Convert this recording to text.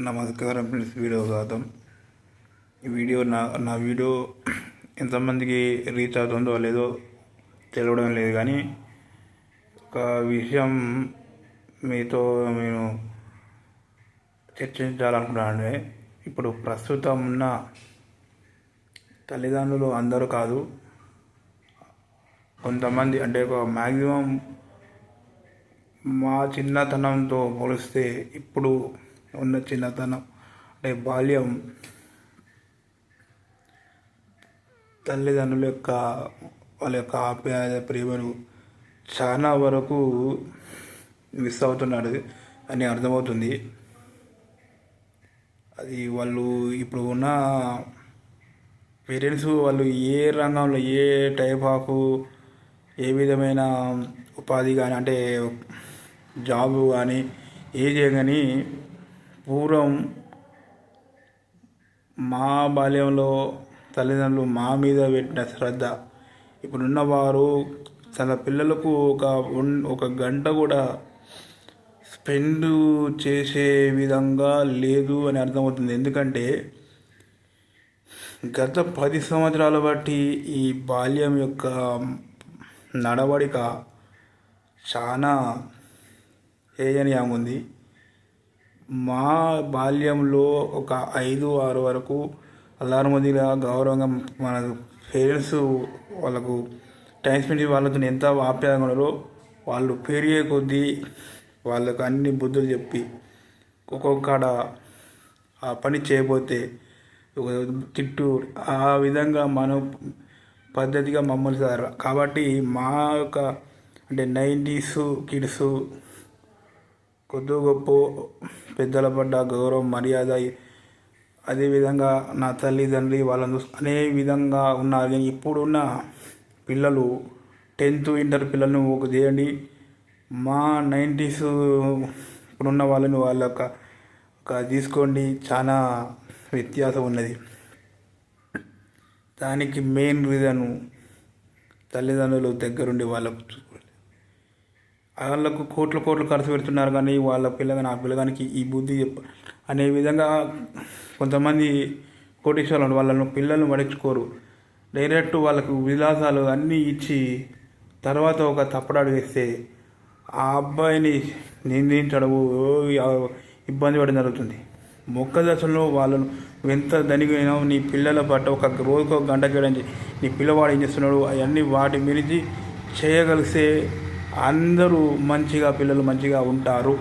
నమస్కారం friends, video స్వాగతం. ఈ వీడియో నా వీడియో ఎంతమందికి రీచ్ అవుతుందో లేదో తెలియడం లేదు, కానీ ఒక విషయం మీతో నేను చర్చించాలనుకుంటున్నాను. ఇప్పుడు ప్రస్తుతం ఉన్న తల్లిదండ్రులు అందరూ కాదు, కొంతమంది అంటే ఒక మ్యాక్సిమం మా చిన్నతనంతో పోలిస్తే ఇప్పుడు ఉన్న చిన్నతనం అంటే బాల్యం, తల్లిదండ్రుల యొక్క వాళ్ళ యొక్క ఆప్యాయత ప్రేమను చాలా వరకు మిస్ అవుతున్నాడు అని అర్థమవుతుంది. అది వాళ్ళు ఇప్పుడు ఉన్న పేరెంట్స్ వాళ్ళు ఏ రంగంలో ఏ టైప్ ఆఫ్ ఏ విధమైన ఉపాధి కానీ అంటే జాబ్ కానీ ఏది కానీ పూర్వం మా బాల్యంలో తల్లిదండ్రులు మా మీద పెట్టిన శ్రద్ధ ఇప్పుడున్న వారు తన పిల్లలకు ఒక గంట కూడా స్పెండ్ చేసే విధంగా లేదు అని అర్థమవుతుంది. ఎందుకంటే గత 10 సంవత్సరాల బట్టి ఈ బాల్యం యొక్క నడవడిక చాలా హేయనీయంగా ఉంది. మా బాల్యంలో ఒక 5-6 వరకు అల్లారుముద్దుగా గౌరవంగా మన పేరెంట్స్ వాళ్ళకు టైం స్పెండ్ వాళ్ళతో ఎంత ఆప్యాయంగా ఉన్నారో, వాళ్ళు పెరిగే కొద్దీ వాళ్ళకు అన్ని బుద్ధులు చెప్పి ఒక్కొక్కడ ఆ పని చేయకపోతే ఒక తిట్టు ఆ విధంగా మనం పద్ధతిగా మమ్మల్ని సార్. కాబట్టి మా యొక్క అంటే 90s కిడ్స్ కొద్ది గొప్ప పెద్దల పడ్డ గౌరవం మర్యాద, అదేవిధంగా నా తల్లిదండ్రి వాళ్ళను అనే విధంగా ఉన్నారు. కానీ ఇప్పుడున్న పిల్లలు 10th ఇంటర్ పిల్లలను ఒక చేయండి, మా 90s ఇప్పుడున్న వాళ్ళని వాళ్ళ ఒక తీసుకోండి, చాలా వ్యత్యాసం ఉన్నది. దానికి మెయిన్ రీజను తల్లిదండ్రులు దగ్గరుండి వాళ్ళకు కోట్లు ఖర్చు పెడుతున్నారు, కానీ వాళ్ళ పిల్లగాని ఆ పిల్లగానికి ఈ బుద్ధి అనే విధంగా కొంతమంది కోటీశ్వరులు వాళ్ళను పిల్లలను పడించుకోరు. డైరెక్ట్ వాళ్ళకు విలాసాలు అన్నీ ఇచ్చి తర్వాత ఒక తప్పడాడు వేస్తే ఆ అబ్బాయిని నిందించడం ఇబ్బంది పడడం జరుగుతుంది. మొక్క దశలో వాళ్ళను ఎంత ధనికైనా నీ పిల్లల పట్ల ఒక రోజుకు ఒక గంట కేటాయించి నీ పిల్లవాడు ఏం చేస్తున్నాడు అవన్నీ వాటి గురించి చేయగలిగితే అందరూ మంచిగా పిల్లలు మంచిగా ఉంటారు.